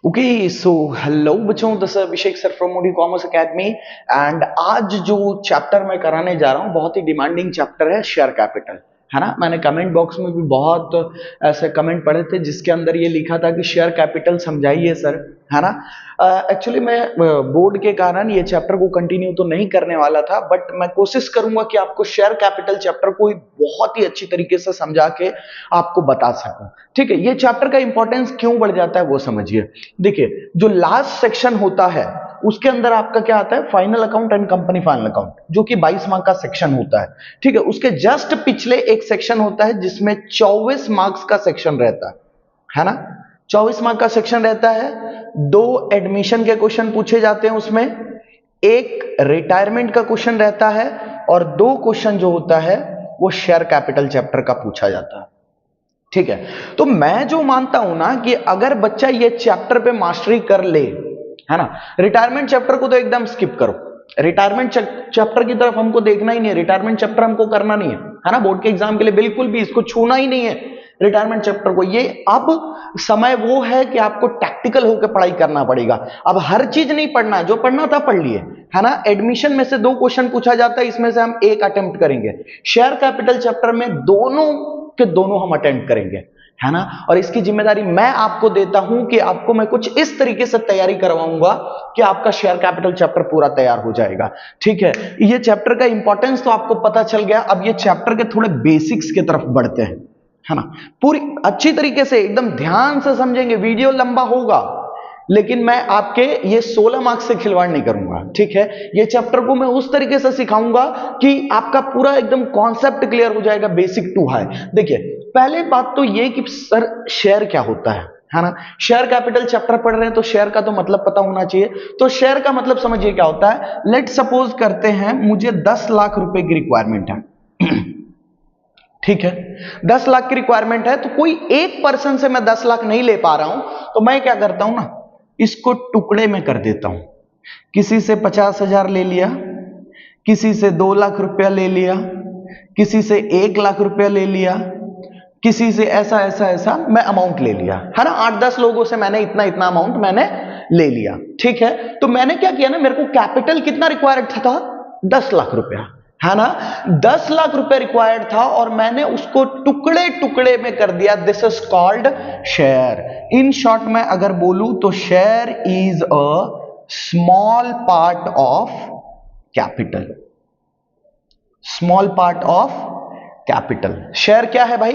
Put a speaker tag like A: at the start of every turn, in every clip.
A: Okay so hello बच्चों, this Abhishek sir from Modi commerce academy. And आज जो chapter मैं कराने जा रहा हूँ बहुत ही डिमांडिंग चैप्टर है, शेयर कैपिटल, है ना। मैंने कमेंट बॉक्स में भी बहुत ऐसे कमेंट पढ़े थे जिसके अंदर ये लिखा था कि शेयर कैपिटल समझाइए सर, है ना। एक्चुअली मैं बोर्ड के कारण ये चैप्टर को कंटिन्यू तो नहीं करने वाला था, बट मैं कोशिश करूंगा कि आपको शेयर कैपिटल चैप्टर को बहुत ही अच्छी तरीके से समझा के आपको बता सकूं। ठीक है, ये चैप्टर का इंपॉर्टेंस क्यों बढ़ जाता है वो समझिए। देखिए, जो लास्ट सेक्शन होता है उसके अंदर आपका क्या आता है, final account and company final account, जो कि 22 मार्क का सेक्शन होता है। ठीक है, उसके जस्ट पिछले एक सेक्शन होता है जिसमें 24 मार्क्स का सेक्शन रहता है ना। 24 मार्क का सेक्शन रहता है, 2 एडमिशन के क्वेश्चन पूछे जाते हैं उसमें, एक रिटायरमेंट का क्वेश्चन रहता है और 2 क्वेश्चन जो होता है वो शेयर कैपिटल चैप्टर का पूछा जाता है। ठीक है, तो मैं जो मानता हूं ना कि अगर बच्चा ये चैप्टर पे मास्टरी कर ले, है ना, रिटायरमेंट चैप्टर को तो एकदम स्किप करो। रिटायरमेंट चैप्टर की तरफ हमको देखना ही नहीं है, रिटायरमेंट चैप्टर हमको करना नहीं है ना। बोर्ड के एग्जाम के लिए बिल्कुल भी इसको छूना ही नहीं है रिटायरमेंट चैप्टर को। ये अब समय वो है कि आपको टैक्टिकल होकर पढ़ाई करना पड़ेगा। अब हर चीज नहीं पढ़ना है, जो पढ़ना था पढ़ लिए, है ना। एडमिशन में से 2 क्वेश्चन पूछा जाता है, इसमें से हम एक अटेम्प्ट करेंगे। शेयर कैपिटल चैप्टर में दोनों के दोनों हम अटेम्प्ट करेंगे, है ना। और इसकी जिम्मेदारी मैं आपको देता हूं कि आपको मैं कुछ इस तरीके से तैयारी करवाऊंगा कि आपका शेयर कैपिटल चैप्टर पूरा तैयार हो जाएगा। ठीक है, ये चैप्टर का इंपॉर्टेंस तो आपको पता चल गया। अब ये चैप्टर के थोड़े बेसिक्स की तरफ बढ़ते हैं, है ना। पूरी अच्छी तरीके से एकदम ध्यान से समझेंगे। वीडियो लंबा होगा लेकिन मैं आपके ये 16 मार्क्स से खिलवाड़ नहीं करूंगा। ठीक है, ये चैप्टर को मैं उस तरीके से सिखाऊंगा कि आपका पूरा एकदम कॉन्सेप्ट क्लियर हो जाएगा, बेसिक टू हाई। देखिए, पहले बात तो ये कि सर शेयर क्या होता है ना। शेयर कैपिटल चैप्टर पढ़ रहे हैं तो शेयर का तो मतलब पता होना चाहिए। तो शेयर का मतलब समझिए क्या होता है। लेट सपोज करते हैं मुझे 10 लाख रुपए की रिक्वायरमेंट है। ठीक है, 10 लाख की रिक्वायरमेंट है, तो कोई एक पर्सन से मैं 10 लाख नहीं ले पा रहा हूं, तो मैं क्या करता हूं ना, इसको टुकड़े में कर देता हूं। किसी से 50,000 ले लिया, किसी से 2 लाख रुपया ले लिया, किसी से 1 लाख रुपया ले लिया, किसी से ऐसा ऐसा ऐसा मैं अमाउंट ले लिया, है ना। 8-10 लोगों से मैंने इतना इतना अमाउंट मैंने ले लिया। ठीक है, तो मैंने क्या किया ना, मेरे को कैपिटल कितना रिक्वायर्ड था, 10 लाख रुपया, है ना। 10 लाख रुपए रिक्वायर्ड था और मैंने उसको टुकड़े टुकड़े में कर दिया। This is called share. In short में अगर बोलूं तो share is a small part of capital. Small part of capital. Share क्या है भाई,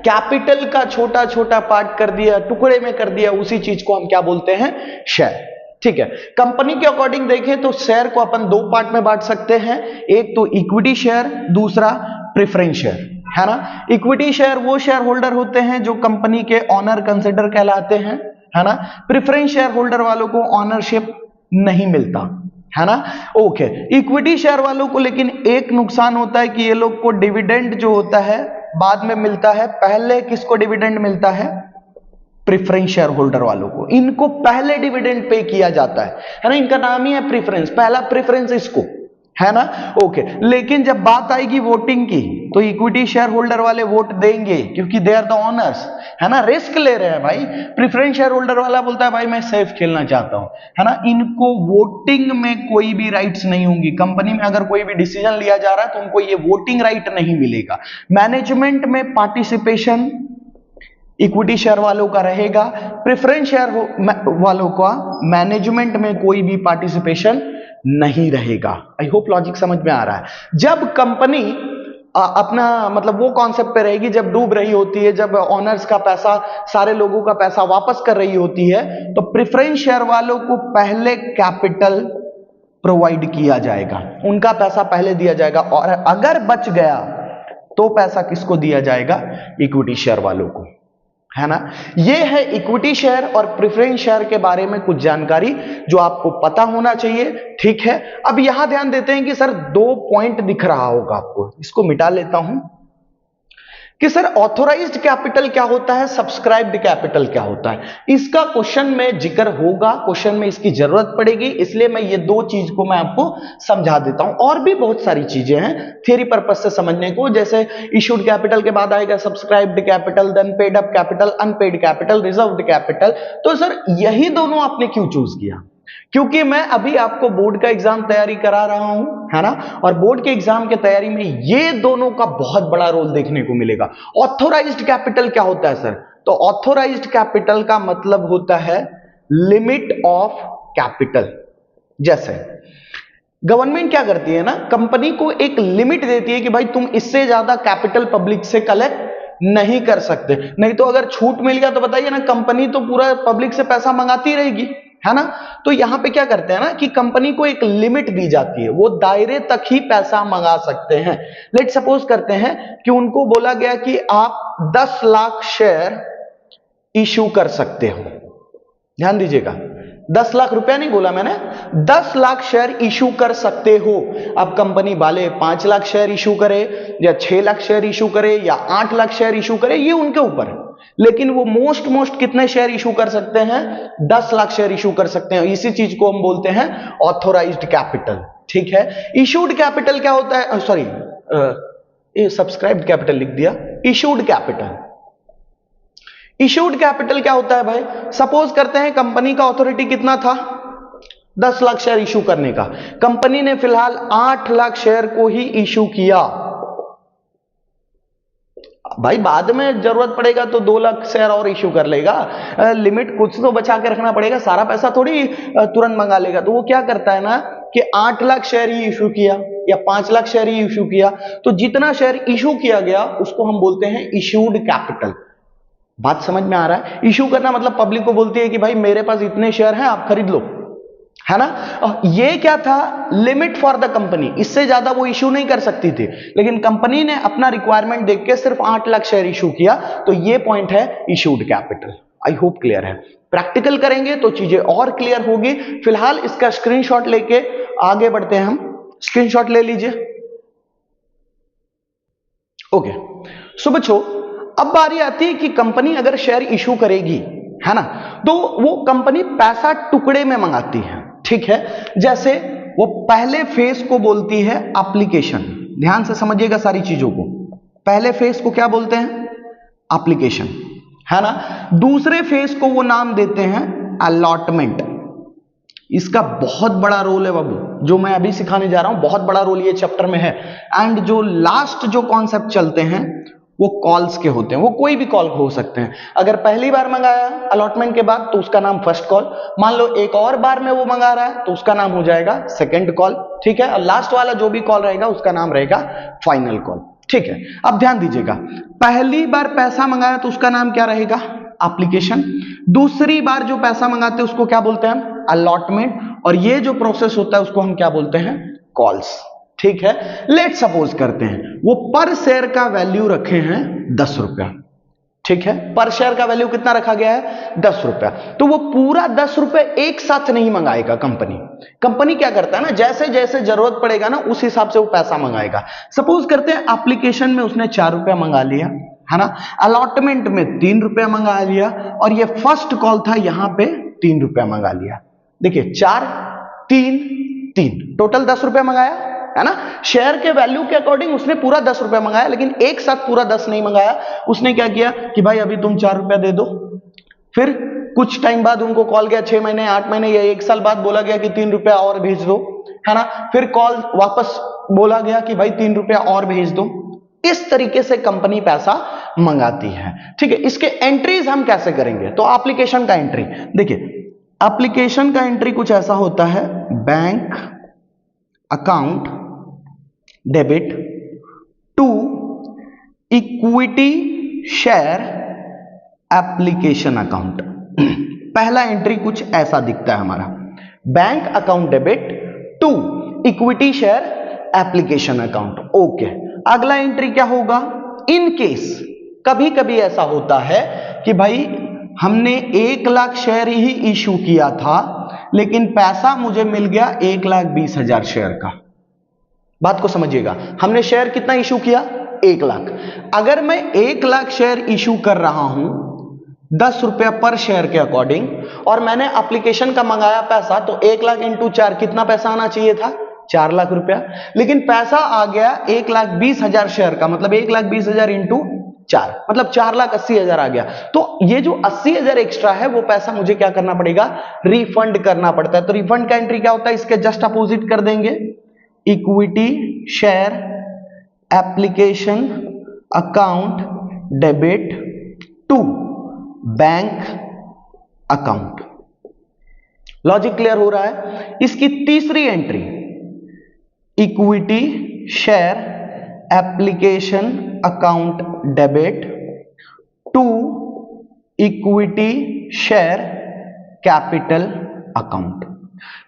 A: कैपिटल का छोटा छोटा पार्ट कर दिया, टुकड़े में कर दिया, उसी चीज को हम क्या बोलते हैं, शेयर। ठीक है, कंपनी के अकॉर्डिंग देखें तो शेयर को अपन 2 पार्ट में बांट सकते हैं, एक तो इक्विटी शेयर, दूसरा प्रेफरेंस शेयर, है ना। इक्विटी शेयर वो शेयर होल्डर होते हैं जो कंपनी के ऑनर कंसिडर कहलाते हैं, है ना। प्रेफरेंस शेयर होल्डर वालों को ऑनरशिप नहीं मिलता, है ना। ओके, इक्विटी शेयर वालों को लेकिन एक नुकसान होता है कि ये लोग को डिविडेंड जो होता है बाद में मिलता है। पहले किसको डिविडेंड मिलता है, प्रेफरेंस शेयर होल्डर वालों को। इनको पहले डिविडेंड पे किया जाता है ना। इनका नाम ही है प्रेफरेंस, पहला प्रेफरेंस इसको, है ना। ओके, लेकिन जब बात आएगी वोटिंग की तो इक्विटी शेयर होल्डर वाले वोट देंगे क्योंकि दे आर द ओनर्स, है ना। रिस्क ले रहे हैं भाई। प्रेफरेंस शेयर होल्डर वाला बोलता है भाई मैं सेफ खेलना चाहता हूं, है ना। इनको वोटिंग में कोई भी राइट्स नहीं होंगी। कंपनी में अगर कोई भी डिसीजन लिया जा रहा है तो उनको ये वोटिंग राइट नहीं मिलेगा। मैनेजमेंट में पार्टिसिपेशन इक्विटी शेयर वालों का रहेगा, प्रेफरेंस शेयर वालों का मैनेजमेंट में कोई भी पार्टिसिपेशन नहीं रहेगा। आई होप लॉजिक समझ में आ रहा है। जब कंपनी अपना मतलब वो कॉन्सेप्ट पे रहेगी जब डूब रही होती है, जब ऑनर्स का पैसा, सारे लोगों का पैसा वापस कर रही होती है, तो प्रेफरेंस शेयर वालों को पहले कैपिटल प्रोवाइड किया जाएगा, उनका पैसा पहले दिया जाएगा। और अगर बच गया तो पैसा किसको दिया जाएगा, इक्विटी शेयर वालों को, है ना। ये है इक्विटी शेयर और प्रेफरेंस शेयर के बारे में कुछ जानकारी जो आपको पता होना चाहिए। ठीक है, अब यहां ध्यान देते हैं कि सर 2 पॉइंट दिख रहा होगा आपको, इसको मिटा लेता हूं। कि सर ऑथोराइज्ड कैपिटल क्या होता है, सब्सक्राइब्ड कैपिटल क्या होता है। इसका क्वेश्चन में जिक्र होगा, क्वेश्चन में इसकी जरूरत पड़ेगी, इसलिए मैं ये दो चीज को मैं आपको समझा देता हूं। और भी बहुत सारी चीजें हैं थियरी पर्पस से समझने को, जैसे इशूड कैपिटल के बाद आएगा subscribed capital, then paid up capital, unpaid capital, reserved capital. तो सर यही दोनों आपने क्यों चूज किया? क्योंकि मैं अभी आपको बोर्ड का एग्जाम तैयारी करा रहा हूं, है ना, और बोर्ड के एग्जाम के तैयारी में ये दोनों का बहुत बड़ा रोल देखने को मिलेगा। ऑथोराइज्ड कैपिटल क्या होता है सर? तो ऑथोराइज्ड कैपिटल का मतलब होता है लिमिट ऑफ कैपिटल। जैसे गवर्नमेंट क्या करती है ना, कंपनी को एक लिमिट देती है कि भाई तुम इससे ज्यादा कैपिटल पब्लिक से कलेक्ट नहीं कर सकते, नहीं तो अगर छूट मिल गया तो बताइए ना, कंपनी तो पूरा पब्लिक से पैसा मंगाती रहेगी, है ना। तो यहां पे क्या करते हैं ना कि कंपनी को एक लिमिट दी जाती है, वो दायरे तक ही पैसा मंगा सकते हैं। लेट सपोज करते हैं कि उनको बोला गया कि आप 10 लाख शेयर इशू कर सकते हो। ध्यान दीजिएगा, 10 लाख रुपया नहीं बोला मैंने, 10 लाख शेयर इशू कर सकते हो। अब कंपनी वाले 5 लाख शेयर इशू करे या 6 लाख शेयर इशू करे या 8 लाख शेयर इशू करे, ये उनके ऊपर है, लेकिन वो मोस्ट कितने शेयर इशू कर सकते हैं? 10 लाख शेयर इशू कर सकते हैं। इसी चीज को हम बोलते हैं ऑथोराइज्ड कैपिटल, ठीक है। इशूड कैपिटल क्या होता है? सॉरी, सब्सक्राइब्ड कैपिटल लिख दिया, इशूड कैपिटल। इशूड कैपिटल क्या होता है भाई? सपोज करते हैं कंपनी का अथॉरिटी कितना था? 10 लाख शेयर इशू करने का। कंपनी ने फिलहाल 8 लाख शेयर को ही इशू किया। भाई बाद में जरूरत पड़ेगा तो 2 लाख शेयर और इशू कर लेगा, लिमिट कुछ तो बचा के रखना पड़ेगा, सारा पैसा थोड़ी तुरंत मंगा लेगा। तो वो क्या करता है ना कि 8 लाख शेयर ही इशू किया या 5 लाख शेयर ही इशू किया, तो जितना शेयर इशू किया गया उसको हम बोलते हैं इशूड कैपिटल। बात समझ में आ रहा है? इशू करना मतलब पब्लिक को बोलती है कि भाई मेरे पास इतने शेयर हैं, आप खरीद लो, है ना। ये क्या था? लिमिट फॉर द कंपनी, इससे ज्यादा वो इशू नहीं कर सकती थी, लेकिन कंपनी ने अपना रिक्वायरमेंट देख के सिर्फ 8 लाख शेयर इशू किया, तो ये पॉइंट है issued capital. I hope clear है। प्रैक्टिकल करेंगे तो चीजें और क्लियर होगी। फिलहाल इसका स्क्रीनशॉट लेके आगे बढ़ते हैं हम। स्क्रीनशॉट ले लीजिए। ओके, सो बच्चों अब बारी आती है कि कंपनी अगर शेयर इशू करेगी, है ना, तो वो कंपनी पैसा टुकड़े में मंगाती है, ठीक है। जैसे वो पहले फेज को बोलती है एप्लीकेशन। ध्यान से समझिएगा सारी चीजों को। पहले फेज को क्या बोलते हैं? एप्लीकेशन, है ना। दूसरे फेज को वो नाम देते हैं अलॉटमेंट। इसका बहुत बड़ा रोल है बाबू, जो मैं अभी सिखाने जा रहा हूं, बहुत बड़ा रोल ये चैप्टर में है। एंड जो लास्ट जो कॉन्सेप्ट चलते हैं वो कॉल्स के होते हैं। वो कोई भी कॉल हो सकते हैं। अगर पहली बार मंगाया अलॉटमेंट के बाद तो उसका नाम फर्स्ट कॉल, मान लो एक और बार में वो मंगा रहा है तो उसका नाम हो जाएगा सेकंड कॉल, ठीक है। और लास्ट वाला जो भी कॉल रहेगा उसका नाम रहेगा फाइनल कॉल, ठीक है। अब ध्यान दीजिएगा, पहली बार पैसा मंगाया तो उसका नाम क्या रहेगा? एप्लीकेशन। दूसरी बार जो पैसा मंगाते हैं उसको क्या बोलते हैं? अलॉटमेंट। और ये जो प्रोसेस होता है उसको हम क्या बोलते हैं? कॉल्स, ठीक है। लेट सपोज करते हैं वो पर शेयर का वैल्यू रखे हैं 10 रुपया, ठीक है। पर शेयर का वैल्यू कितना रखा गया है? 10 रुपया। तो वो पूरा 10 रुपए एक साथ नहीं मंगाएगा कंपनी क्या करता है ना, जैसे जैसे जरूरत पड़ेगा ना उस हिसाब से वो पैसा मंगाएगा। सपोज करते हैं एप्लीकेशन में उसने 4 रुपया मंगा लिया, है ना, अलॉटमेंट में 3 रुपया मंगा लिया, और ये फर्स्ट कॉल था यहां पे 3 रुपया मंगा लिया। देखिए 4 3 3 टोटल 10 रुपया मंगाया, है ना। शेयर के वैल्यू के अकॉर्डिंग उसने पूरा 10 रुपया मंगाया, लेकिन एक साथ पूरा 10 नहीं मंगाया। उसने क्या किया कि भाई अभी तुम 4 रुपया दे दो, फिर कुछ टाइम बाद उनको कॉल गया, 6 महीने 8 महीने या 1 साल बाद बोला गया कि 3 रुपया और भेज दो, है ना। फिर कॉल वापस बोला गया कि भाई 3 रुपया और भेज दो। इस तरीके से कंपनी पैसा मंगाती है, ठीक है। इसके एंट्रीज हम कैसे करेंगे? तो एप्लीकेशन का एंट्री देखिए, एप्लीकेशन का एंट्री कुछ ऐसा होता है, bank account debit to equity share application account. पहला एंट्री कुछ ऐसा दिखता है हमारा, bank account debit to equity share application account. Okay, अगला एंट्री क्या होगा? इन केस कभी कभी ऐसा होता है कि भाई हमने 1 लाख शेयर ही इशू किया था, लेकिन पैसा मुझे मिल गया 1,20,000 शेयर का। बात को समझिएगा, हमने शेयर कितना इशू किया? 1 लाख। अगर मैं 1 लाख शेयर इशू कर रहा हूं 10 रुपया पर शेयर के अकॉर्डिंग, और मैंने एप्लीकेशन का मंगाया पैसा, तो 1 लाख इंटू 4 कितना पैसा आना चाहिए था? 4 लाख रुपया। लेकिन पैसा आ गया 1,20,000 शेयर का, मतलब 1,20,000 इंटू 4, मतलब 4,80,000 आ गया। तो ये जो 80,000 एक्स्ट्रा है वो पैसा मुझे क्या करना पड़ेगा? रिफंड करना पड़ता है। तो रिफंड का एंट्री क्या होता है? इसके जस्ट अपोजिट कर देंगे, equity share application account debit to bank account. Logic clear हो रहा है? इसकी तीसरी entry, equity share application account debit to equity share capital account.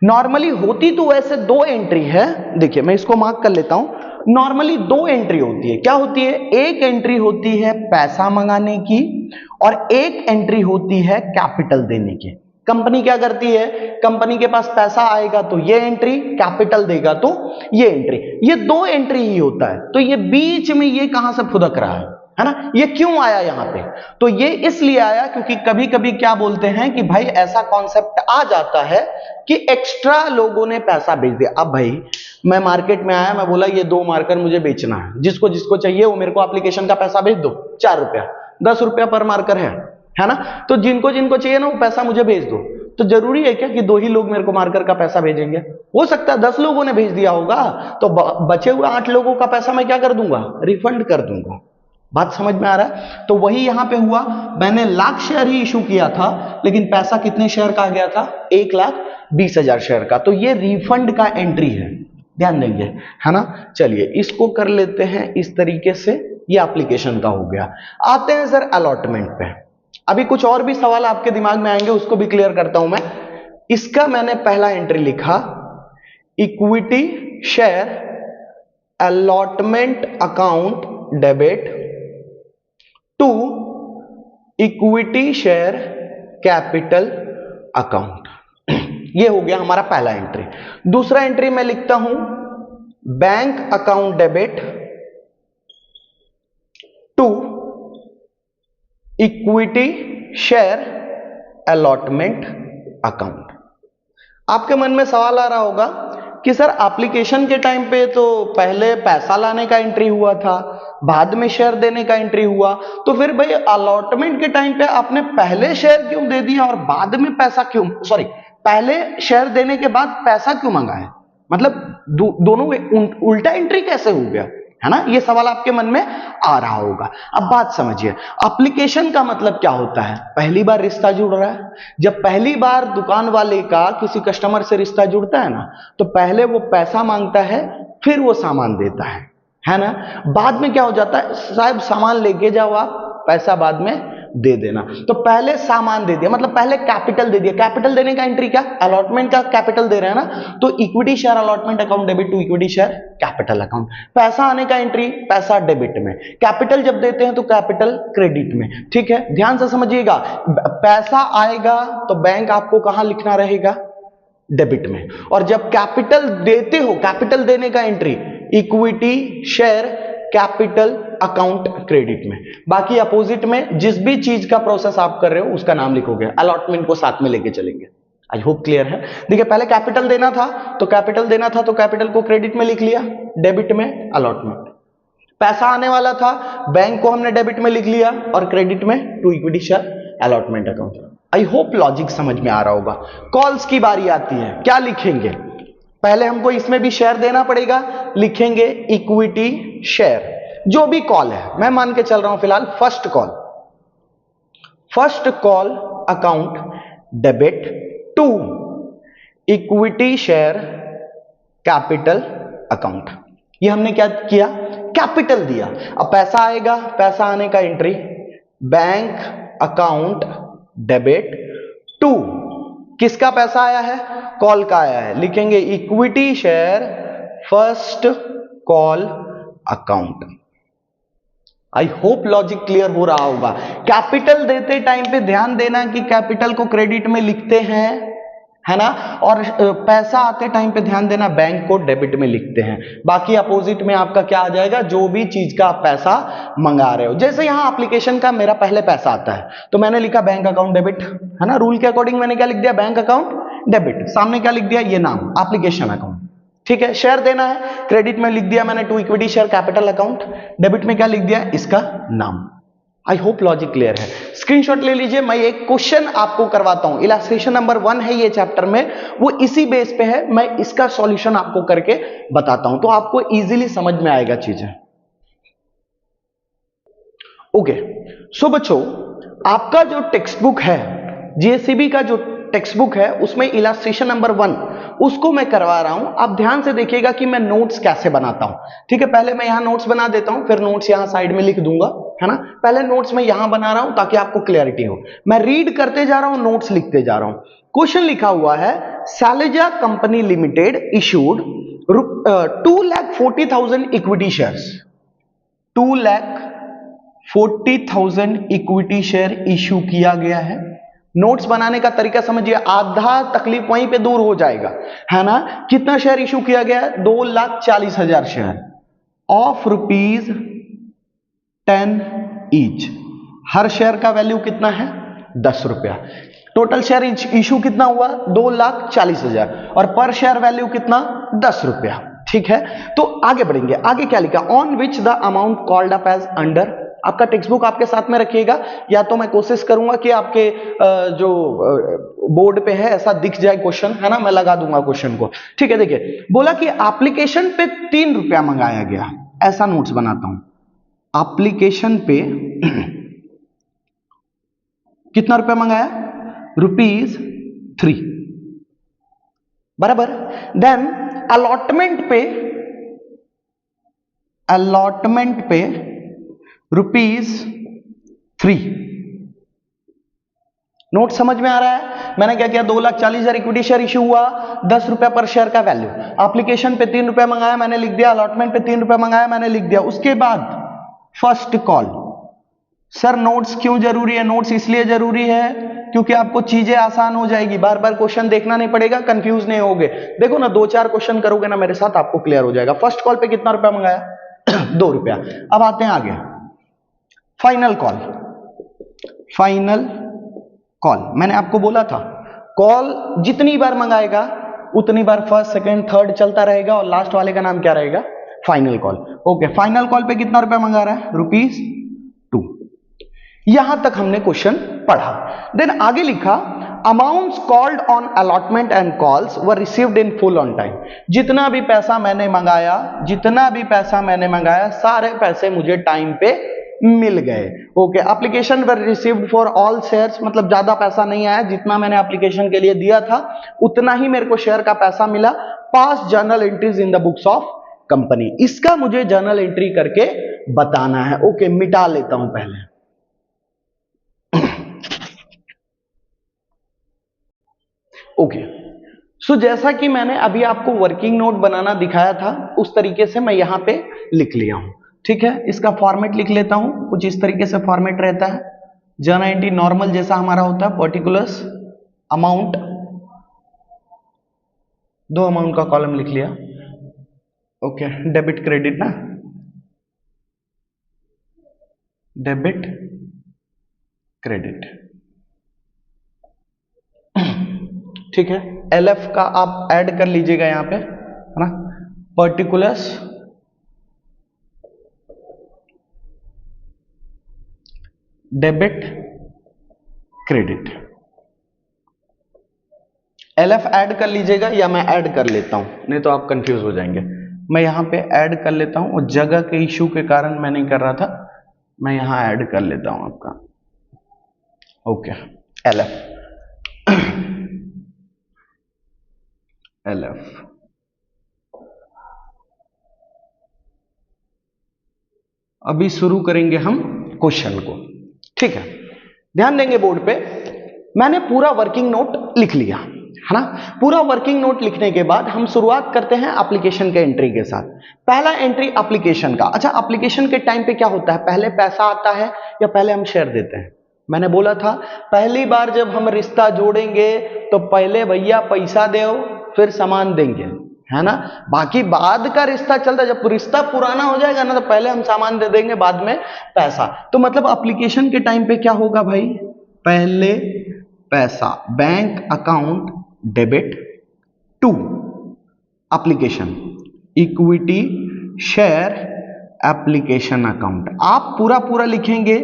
A: Normally होती तो वैसे 2 एंट्री है, देखिए मैं इसको मार्क कर लेता हूं। नॉर्मली 2 एंट्री होती है। क्या होती है? एक एंट्री होती है पैसा मंगाने की और एक एंट्री होती है कैपिटल देने की। कंपनी क्या करती है? कंपनी के पास पैसा आएगा तो ये एंट्री, कैपिटल देगा तो ये एंट्री। ये 2 एंट्री ही होता है। तो ये बीच में ये कहां से फुदक रहा है ना? ये क्यों आया यहां पे? तो ये इसलिए आया क्योंकि कभी कभी क्या बोलते हैं कि भाई ऐसा कॉन्सेप्ट आ जाता है कि एक्स्ट्रा लोगों ने पैसा भेज दिया। अब भाई मैं मार्केट में आया, मैं बोला ये 2 मार्कर मुझे बेचना है, जिसको जिसको चाहिए वो मेरे को एप्लीकेशन का पैसा भेज दो, 4 रुपया, 10 रुपया पर मार्कर है ना? तो जिनको जिनको चाहिए ना वो पैसा मुझे भेज दो। तो जरूरी है क्या कि 2 ही लोग मेरे को मार्कर का पैसा भेजेंगे? हो सकता है 10 लोगों ने भेज दिया होगा, तो बचे हुए 8 लोगों का पैसा मैं क्या कर दूंगा? रिफंड कर दूंगा। बात समझ में आ रहा है? तो वही यहां पे हुआ, मैंने लाख शेयर ही इशू किया था, लेकिन पैसा कितने शेयर का आ गया था? 1,20,000 शेयर का। तो ये रिफंड का एंट्री है, ध्यान देंगे, है ना? चलिए इसको कर लेते हैं इस तरीके से। ये एप्लीकेशन का हो गया। आते हैं सर अलॉटमेंट पे। अभी कुछ और भी सवाल आपके दिमाग में आएंगे, उसको भी क्लियर करता हूं मैं। इसका मैंने पहला एंट्री लिखा, equity share allotment account debit to equity share capital account. ये हो गया हमारा पहला एंट्री। दूसरा एंट्री मैं लिखता हूं, bank account debit to equity share allotment account. आपके मन में सवाल आ रहा होगा कि सर एप्लीकेशन के टाइम पे तो पहले पैसा लाने का एंट्री हुआ था, बाद में शेयर देने का एंट्री हुआ, तो फिर भाई अलॉटमेंट के टाइम पे आपने पहले शेयर क्यों दे दिया और बाद में पैसा क्यों, सॉरी पहले शेयर देने के बाद पैसा क्यों मंगाया? मतलब दोनों उल्टा एंट्री कैसे हो गया, है ना? ये सवाल आपके मन में आ रहा होगा। अब बात समझिए, एप्लीकेशन का मतलब क्या होता है? पहली बार रिश्ता जुड़ रहा है। जब पहली बार दुकान वाले का किसी कस्टमर से रिश्ता जुड़ता है ना, तो पहले वो पैसा मांगता है, फिर वो सामान देता है ना? बाद में क्या हो जाता है, साहब सामान लेके जाओ आप, पैसा बाद में दे देना। तो पहले सामान दे दिया, मतलब पहले कैपिटल दे दिया। कैपिटल देने का एंट्री क्या? अलॉटमेंट का कैपिटल दे रहे हैं ना, तो equity share allotment account debit to equity share capital account. पैसा आने का एंट्री, पैसा डेबिट में, कैपिटल जब देते हैं तो कैपिटल क्रेडिट में। ठीक है, ध्यान से समझिएगा। पैसा आएगा तो बैंक आपको कहां लिखना रहेगा? डेबिट में। और जब कैपिटल देते हो, कैपिटल देने का entry equity share capital account credit में। बाकी अपोजिट में जिस भी चीज का प्रोसेस आप कर रहे हो उसका नाम लिखोगे, अलॉटमेंट को साथ में लेके चलेंगे। आई होप क्लियर है। देखिए पहले कैपिटल देना था तो कैपिटल को क्रेडिट में लिख लिया, डेबिट में अलॉटमेंट। पैसा आने वाला था, बैंक को हमने डेबिट में लिख लिया और क्रेडिट में to equity share allotment account. I hope logic समझ में आ रहा होगा। कॉल्स की बारी आती है, क्या लिखेंगे? पहले हमको इसमें भी शेयर देना पड़ेगा, लिखेंगे इक्विटी शेयर। जो भी कॉल है, मैं मान के चल रहा हूं फिलहाल first call account debit to equity share capital account. ये हमने क्या किया? कैपिटल दिया। अब पैसा आएगा, पैसा आने का entry bank account debit to, किसका पैसा आया है? कॉल का आया है, लिखेंगे equity share first call account. I hope logic clear हो रहा होगा। कैपिटल देते टाइम पे ध्यान देना कि कैपिटल को क्रेडिट में लिखते हैं, है ना। और पैसा आते टाइम पे ध्यान देना, बैंक को डेबिट में लिखते हैं, बाकी अपोजिट में आपका क्या आ जाएगा, जो भी चीज का आप पैसा मंगा रहे हो। जैसे यहां एप्लीकेशन का मेरा पहले पैसा आता है तो मैंने लिखा बैंक अकाउंट डेबिट, है ना, रूल के अकॉर्डिंग मैंने क्या लिख दिया, बैंक अकाउंट डेबिट, सामने क्या लिख दिया, ये नाम एप्लीकेशन अकाउंट, ठीक है। शेयर देना है, क्रेडिट में लिख दिया मैंने to equity share capital account, debit में क्या लिख दिया, इसका नाम। आई होप लॉजिक क्लियर है। स्क्रीनशॉट ले लीजिए, मैं एक क्वेश्चन आपको करवाता हूं, इलस्ट्रेशन नंबर 1 है ये चैप्टर में, वो इसी बेस पे है, मैं इसका सॉल्यूशन आपको करके बताता हूं तो आपको इजीली समझ में आएगा चीजें। ओके, सो बच्चों, आपका जो टेक्स्ट बुक है, जीएससीबी का जो टेक्स्ट बुक है, उसमें इलस्ट्रेशन नंबर 1 उसको मैं करवा रहा हूं। आप ध्यान से देखिएगा कि मैं नोट्स कैसे बनाता हूं, ठीक है। पहले मैं यहां नोट्स बना देता हूं, फिर नोट्स यहां साइड में लिख दूंगा, है ना। पहले नोट्स मैं यहां बना रहा हूं ताकि आपको क्लैरिटी हो, मैं रीड करते जा रहा हूं, नोट्स लिखते जा रहा हूं। क्वेश्चन लिखा हुआ है, Sailaja company limited issued 2,40,000 equity shares, 2,40,000 equity share issue किया गया है। नोट्स बनाने का तरीका समझिए, आधा तकलीफ वहीं पे दूर हो जाएगा, है ना। कितना शेयर इशू किया गया है, 2,40,000 share of ₹10 each. Her share का वैल्यू कितना है, 10 रुपया। टोटल शेयर इशू कितना हुआ, 2,40,000, और पर शेयर वैल्यू कितना, 10 रुपया, ठीक है। तो आगे बढ़ेंगे, आगे क्या लिखा, on which the amount called up as under. आपका टेक्स्ट बुक आपके साथ में रखिएगा, या तो मैं कोशिश करूंगा कि आपके जो बोर्ड पे है ऐसा दिख जाए क्वेश्चन, है ना, मैं लगा दूंगा क्वेश्चन को, ठीक है। देखिए, बोला कि एप्लीकेशन पे 3 रुपया मंगाया गया, ऐसा नोट्स बनाता हूं। एप्लीकेशन पे कितना रुपया मंगाया, ₹3, बराबर। देन अलॉटमेंट पे ₹3। नोट समझ में आ रहा है। मैंने क्या किया, 2,40,000 इक्विटी शेयर इशू हुआ, 10 रुपया पर शेयर का वैल्यू, एप्लीकेशन पे 3 रुपया मंगाया, मैंने लिख दिया, अलॉटमेंट पे 3 रुपया मंगाया, मैंने लिख दिया। उसके बाद फर्स्ट कॉल। सर नोट्स क्यों जरूरी है, नोट्स इसलिए जरूरी है क्योंकि आपको चीजें आसान हो जाएगी, बार बार क्वेश्चन देखना नहीं पड़ेगा, कंफ्यूज नहीं होगे। देखो ना, 2-4 क्वेश्चन करोगे ना मेरे साथ, आपको क्लियर हो जाएगा। फर्स्ट कॉल पे कितना रुपया मंगाया, 2 रुपया। अब आते हैं आगे, फाइनल कॉल। मैंने आपको बोला था, कॉल जितनी बार मंगाएगा उतनी बार फर्स्ट, सेकंड, थर्ड चलता रहेगा, और लास्ट वाले का नाम क्या रहेगा, final call. Okay, final call पे कितना रुपया मंगा रहा है, ₹2। यहां तक हमने क्वेश्चन पढ़ा। देन आगे लिखा, amounts called on allotment and calls were received in full on time. जितना भी पैसा मैंने मंगाया, सारे पैसे मुझे टाइम पे मिल गए। Okay, application were received for all shares, मतलब ज्यादा पैसा नहीं आया, जितना मैंने एप्लीकेशन के लिए दिया था उतना ही मेरे को शेयर का पैसा मिला। पास journal entries in the books of company, इसका मुझे जर्नल एंट्री करके बताना है। ओके, मिटा लेता हूं पहले। ओके, सो जैसा कि मैंने अभी आपको वर्किंग नोट बनाना दिखाया था, उस तरीके से मैं यहां पे लिख लिया हूं, ठीक है। इसका फॉर्मेट लिख लेता हूं, कुछ इस तरीके से फॉर्मेट रहता है। जर्नल एंट्री नॉर्मल जैसा हमारा होता है, पर्टिकुलर्स, अमाउंट, 2 अमाउंट का कॉलम लिख लिया। ओके, डेबिट क्रेडिट ना, डेबिट क्रेडिट, ठीक है। LF का आप ऐड कर लीजिएगा यहां पे, है ना, particulars, debit credit. LF add कर लीजिएगा, या मैं ऐड कर लेता हूं, नहीं तो आप कंफ्यूज हो जाएंगे। मैं यहां पे ऐड कर लेता हूं, और जगह के इशू के कारण मैं नहीं कर रहा था, मैं यहां ऐड कर लेता हूं आपका। ओके, LF अभी शुरू करेंगे हम क्वेश्चन को, ठीक है। ध्यान देंगे बोर्ड पे, मैंने पूरा वर्किंग नोट लिख लिया, है ना। पूरा वर्किंग नोट लिखने के बाद हम शुरुआत करते हैं एप्लीकेशन के एंट्री के साथ। पहला एंट्री एप्लीकेशन का। अच्छा, एप्लीकेशन के टाइम पे क्या होता है, पहले पैसा आता है या पहले हम शेयर देते हैं, मैंने बोला था पहली बार जब हम रिश्ता जोड़ेंगे तो पहले भैया पैसा दो फिर सामान देंगे, है ना। बाकी बाद का रिश्ता चलता, जब रिश्ता पुराना हो जाएगा ना तो पहले हम सामान दे देंगे बाद में पैसा। तो मतलब एप्लीकेशन के टाइम पे क्या होगा भाई, पहले पैसा, bank account debit to application, equity share application account. आप पूरा पूरा लिखेंगे,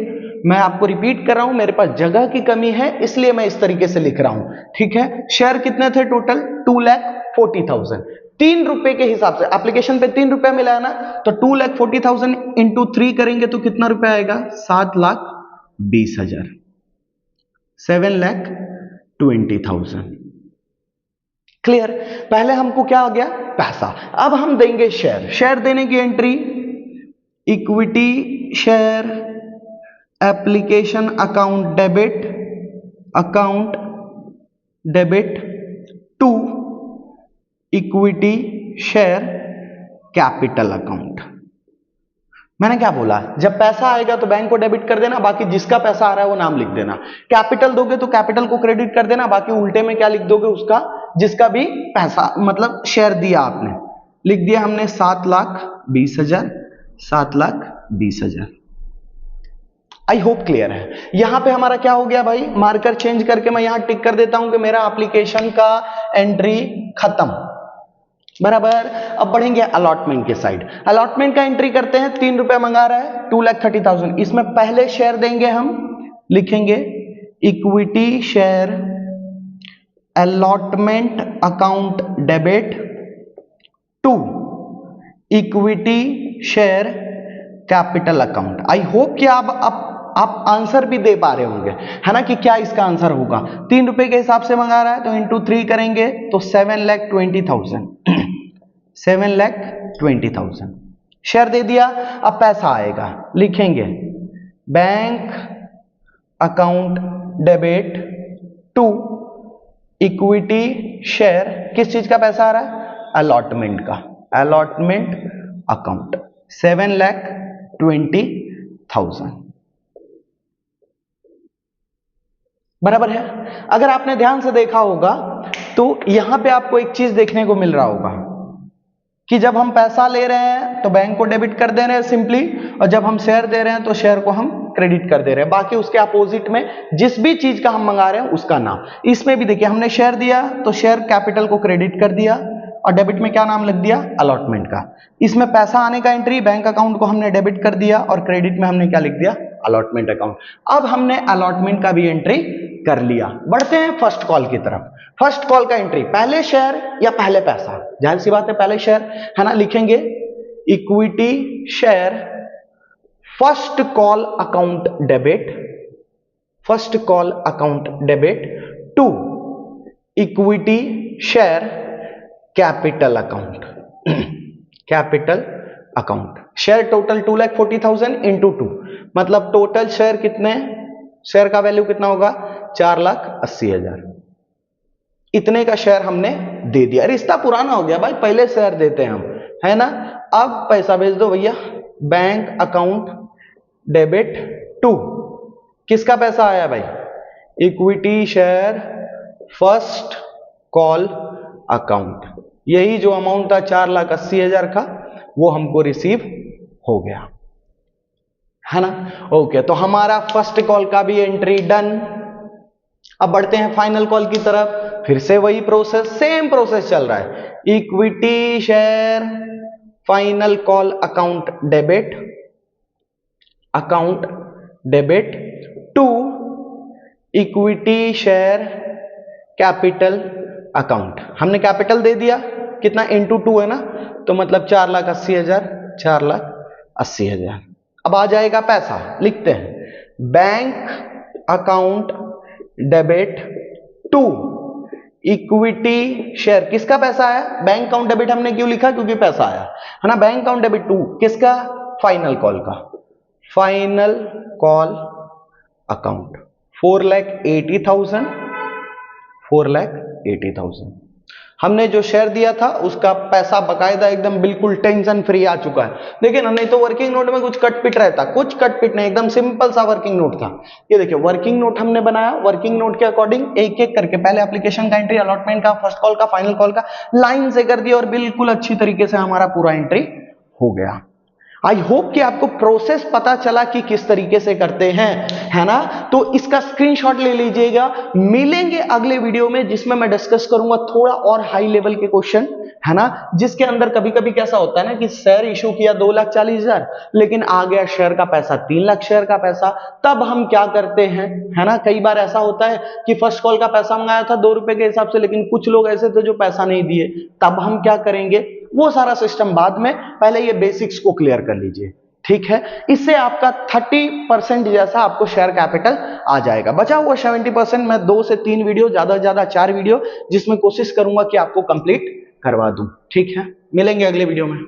A: मैं आपको रिपीट कर रहा हूं, मेरे पास जगह की कमी है इसलिए मैं इस तरीके से लिख रहा हूं, ठीक है। शेयर कितने थे टोटल, 2,40,000, 3 रुपए के हिसाब से एप्लीकेशन पे 3 रुपया मिला है ना, तो 2,40,000 इंटू 3 करेंगे तो कितना रुपया आएगा, 7,20,000, 7,20,000। क्लियर। पहले हमको क्या आ गया, पैसा। अब हम देंगे शेयर। शेयर देने की entry, equity share application account debit to equity share capital account. मैंने क्या बोला, जब पैसा आएगा तो बैंक को डेबिट कर देना, बाकी जिसका पैसा आ रहा है वो नाम लिख देना। कैपिटल दोगे तो कैपिटल को क्रेडिट कर देना, बाकी उल्टे में क्या लिख दोगे, उसका जिसका भी पैसा मतलब शेयर दिया आपने, लिख दिया हमने 7,20,000, 7,20,000। आई होप क्लियर है। यहां पे हमारा क्या हो गया भाई, मार्कर चेंज करके मैं यहां टिक कर देता हूं कि मेरा एप्लीकेशन का एंट्री खत्म, बराबर। अब बढ़ेंगे अलॉटमेंट के साइड। अलॉटमेंट का एंट्री करते हैं, 3 रुपया मंगा रहा है, 2,30,000। इसमें पहले शेयर देंगे हम, लिखेंगे equity share allotment account debit to equity share capital account. I hope कि आप आंसर भी दे पा रहे होंगे, है ना, कि क्या इसका आंसर होगा। 3 रुपए के हिसाब से मंगा रहा है तो इंटू 3 करेंगे तो 7,20,000, 7,20,000 शेयर दे दिया। अब पैसा आएगा, लिखेंगे bank account debit to equity share, किस चीज का पैसा आ रहा है, अलॉटमेंट का, अलॉटमेंट अकाउंट 7,20,000, बराबर है। अगर आपने ध्यान से देखा होगा तो यहां पे आपको एक चीज देखने को मिल रहा होगा कि जब हम पैसा ले रहे हैं तो बैंक को डेबिट कर दे रहे हैं सिंपली, और जब हम शेयर दे रहे हैं तो शेयर को हम क्रेडिट कर दे रहे हैं। बाकी उसके अपोजिट में जिस भी चीज का हम मंगा रहे हैं उसका नाम। इसमें भी देखिए, हमने शेयर दिया तो शेयर कैपिटल को क्रेडिट कर दिया और डेबिट में क्या नाम लिख दिया, अलॉटमेंट का। इसमें पैसा आने का एंट्री, बैंक अकाउंट को हमने डेबिट कर दिया और क्रेडिट में हमने क्या लिख दिया, अलॉटमेंट अकाउंट। अब हमने अलॉटमेंट का भी एंट्री कर लिया। बढ़ते हैं फर्स्ट कॉल की तरफ। फर्स्ट कॉल का एंट्री, पहले शेयर या पहले पैसा, जाहिर सी बात है पहले शेयर, है ना। लिखेंगे equity share first call account debit, first call account debit to equity share capital account, capital account. Share total 2,40,000 into 2, मतलब टोटल शेयर कितने, शेयर का वैल्यू कितना होगा, 4,80,000। इतने का शेयर हमने दे दिया। रिश्ता पुराना हो गया भाई, पहले शेयर देते हैं हम, है ना। अब पैसा भेज दो भैया, बैंक अकाउंट डेबिट टू, किसका पैसा आया भाई, equity share first call account. यही जो अमाउंट था 4,80,000 का, वो हमको रिसीव हो गया, है ना। ओके, तो हमारा फर्स्ट कॉल का भी एंट्री डन। अब बढ़ते हैं फाइनल कॉल की तरफ। फिर से वही प्रोसेस, सेम प्रोसेस चल रहा है। Equity share final call account debit, account debit to equity share capital account. हमने कैपिटल दे दिया कितना, इंटू 2 है ना, तो मतलब 4,80,000, 4,80,000। अब आ जाएगा पैसा, लिखते हैं bank account debit to equity share, किसका पैसा आया, बैंक अकाउंट डेबिट हमने क्यों लिखा, क्योंकि पैसा आया, है ना। बैंक अकाउंट डेबिट टू किसका, फाइनल कॉल का, फाइनल कॉल अकाउंट 4,80,000, 4,80,000। हमने जो शेयर दिया था उसका पैसा बकायदा एकदम बिल्कुल टेंशन फ्री आ चुका है। देखिए ना, नहीं तो वर्किंग नोट में कुछ कटपिट रहता, कुछ कटपिट नहीं, एकदम सिंपल सा वर्किंग नोट था। ये देखिए वर्किंग नोट हमने बनाया, वर्किंग नोट के अकॉर्डिंग एक एक करके पहले एप्लीकेशन का एंट्री, अलॉटमेंट का, फर्स्ट कॉल का, फाइनल कॉल का लाइन से कर दिया और बिल्कुल अच्छी तरीके से हमारा पूरा एंट्री हो गया। आई होप कि आपको प्रोसेस पता चला कि किस तरीके से करते हैं, है ना। तो इसका स्क्रीनशॉट ले लीजिएगा। मिलेंगे अगले वीडियो में जिसमें मैं डिस्कस करूंगा थोड़ा और हाई लेवल के क्वेश्चन, है ना, जिसके अंदर कभी कभी कैसा होता है ना कि शेयर इशू किया 2,40,000 लेकिन आ गया शेयर का पैसा 3 लाख शेयर का पैसा, तब हम क्या करते हैं, है ना। कई बार ऐसा होता है कि फर्स्ट कॉल का पैसा मंगाया था 2 रुपए के हिसाब से, लेकिन कुछ लोग ऐसे थे जो पैसा नहीं दिए, तब हम क्या करेंगे, वो सारा सिस्टम बाद में, पहले ये बेसिक्स को क्लियर कर लीजिए, ठीक है। इससे आपका 30% जैसा आपको शेयर कैपिटल आ जाएगा। बचा हुआ 70% मैं 2 से 3 वीडियो, ज्यादा से ज्यादा 4 वीडियो, जिसमें कोशिश करूंगा कि आपको कंप्लीट करवा दूं, ठीक है। मिलेंगे अगले वीडियो में।